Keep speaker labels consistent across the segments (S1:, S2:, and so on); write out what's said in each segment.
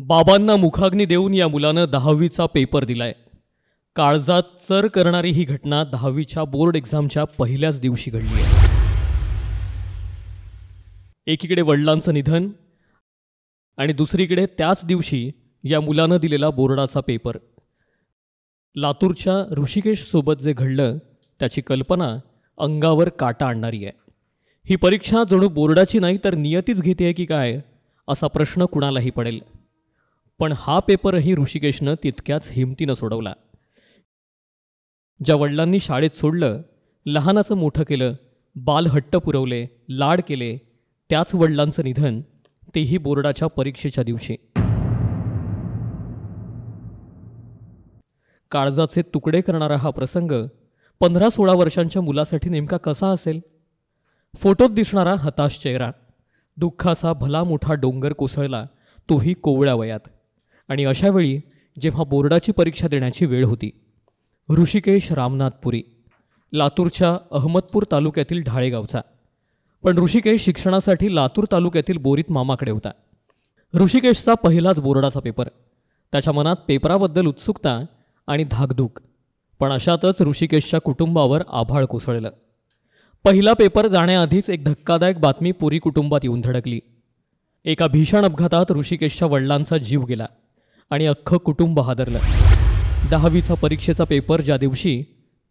S1: बाबांना मुखाग्नी देऊन या मुलानं 10वीचा पेपर दिलाय। काळजात चर करणारी ही घटना 10वीच्या बोर्ड एक्झामच्या पहिल्याच दिवशी घडली आहे। एकीकडे वडिलांचं निधन आणि दुसरीकडे त्याच दिवशी या मुलानं दिलेला बोर्डाचा पेपर। लातूरच्या ऋषिकेश सोबत जे घडलं त्याची कल्पना अंगावर काटा आणणारी आहे। ही परीक्षा जणू बोर्डाची नाही तर नियतीच घेते की काय असा प्रश्न कुणालाही पडेल। पण हा पेपरही ऋषिकेशनं तितक्याच हिमतीनं सोडवला। ज्या वडिलांनी शाळेत सोडलं, लहानाचं मोठं केलं, बालहट्ट पुरवले, लाड केले, त्याच वडिलांचं निधन, तेही बोर्डाच्या परीक्षेच्या दिवशी। काळजाचे तुकडे करणारा हा प्रसंग 15-16 वर्षांच्या मुलासाठी नेमका कसा असेल? फोटोत दिसणारा हताश चेहरा, दुःखाचा भला मोठा डोंगर कोसळला, तोही कोवळ्या वयात। आणि अशावेळी जेव्हा बोर्डाची परीक्षा देण्याची वेळ होती, ऋषिकेश रामनाथपुरी, लातूरच्या अहमदपूर तालुक्यातील ढाळेगावचा। पण ऋषिकेश शिक्षणासाठी लातूर तालुक्यातील बोरीत मामाकडे होता। ऋषिकेशचा पहिलाच बोर्डाचा पेपर, त्याच्या मनात पेपराबद्दल उत्सुकता आणि धाकधूक। पण अशातच ऋषिकेशच्या कुटुंबावर आभाळ कोसळलं। पहिला पेपर जाण्याआधीच एक धक्कादायक बातमी पुरी कुटुंबात येऊन धडकली। एका भीषण अपघातात ऋषिकेशच्या वडिलांचा जीव गेला आणि अख्खं कुटुंब हादरलं। 10वीचा परीक्षेचा पेपर ज्या दिवशी,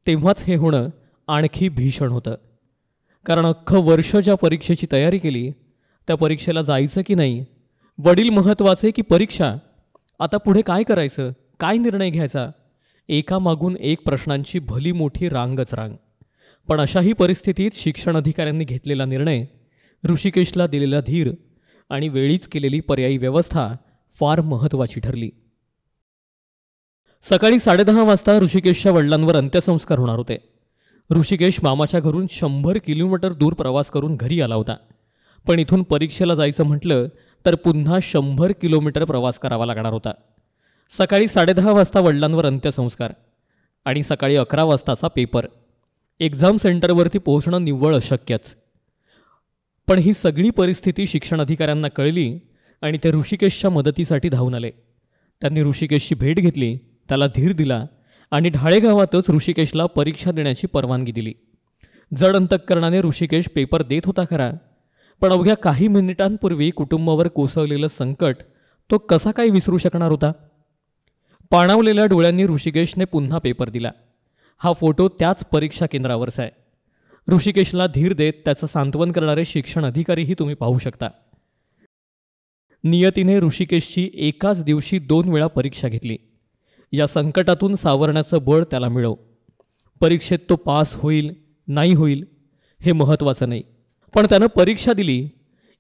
S1: तेव्हाच हे होणं आणखी भीषण होतं। कारण अख्खं वर्ष ज्या परीक्षेची तयारी केली, त्या परीक्षेला जायचं की नाही, वडील महत्त्वाचे की परीक्षा, आता पुढे काय करायचं, काय निर्णय घ्यायचा, एकामागून एक प्रश्नांची भली मोठी रांगच रांग। पण अशाही परिस्थितीत शिक्षण अधिकाऱ्यांनी घेतलेला निर्णय, ऋषिकेशला दिलेला धीर आणि वेळीच केलेली पर्यायी व्यवस्था फार महत्त्वाची ठरली। सकाळी 10:30 वाजता ऋषिकेशच्या वडिलांवर अंत्यसंस्कार होणार होते। ऋषिकेश मामाच्या घरून 100 किलोमीटर दूर प्रवास करून घरी आला होता। पण इथून परीक्षेला जायचं म्हटलं तर पुन्हा 100 किलोमीटर प्रवास करावा लागणार होता। सकाळी 10:30 वाजता वडिलांवर अंत्यसंस्कार आणि सकाळी 11 वाजताचा पेपर। एक्झाम सेंटरवरती पोहोचणं निव्वळ अशक्यच। पण ही सगळी परिस्थिती शिक्षण अधिकाऱ्यांना कळली आणि ते ऋषिकेशच्या मदतीसाठी धावून आले। त्यांनी ऋषिकेशची भेट घेतली, त्याला धीर दिला आणि ढाळेगावातच ऋषिकेशला परीक्षा देण्याची परवानगी दिली। जड अंतःकरणाने ऋषिकेश पेपर देत होता खरा, पण अवघ्या काही मिनिटांपूर्वी कुटुंबावर कोसळलेलं संकट तो कसा काय विसरू शकणार होता? पाणावलेल्या डोळ्यांनी ऋषिकेशने पुन्हा पेपर दिला। हा फोटो त्याच परीक्षा केंद्रावरचा आहे। ऋषिकेशला धीर देत त्याचं सांत्वन करणारे शिक्षण अधिकारीही तुम्ही पाहू शकता। नियतीने ऋषिकेशची एकाच दिवशी 2 वेळा परीक्षा घेतली। या संकटातून सावरण्याचं बळ त्याला मिळव। परीक्षेत तो पास होईल नाही होईल हे महत्त्वाचं नाही, पण त्यानं परीक्षा दिली,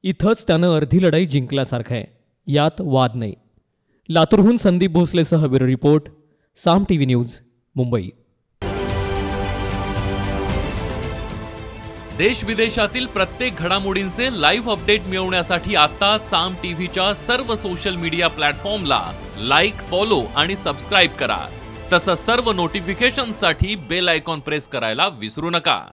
S1: इथंच त्यानं अर्धी लढाई जिंकल्यासारखं आहे, यात वाद नाही। लातूरहून संदीप भोसलेसह ब्युरो रिपोर्ट, साम टीव्ही न्यूज, मुंबई।
S2: देश विदेशातील प्रत्येक घडामोडींचे लाईव्ह अपडेट मिळवण्यासाठी आता साम टीव्हीच्या सर्व सोशल मीडिया प्लॅटफॉर्मला लाईक, फॉलो आणि सबस्क्राईब करा। तसंच सर्व नोटिफिकेशनसाठी बेल आयकॉन प्रेस करायला विसरू नका।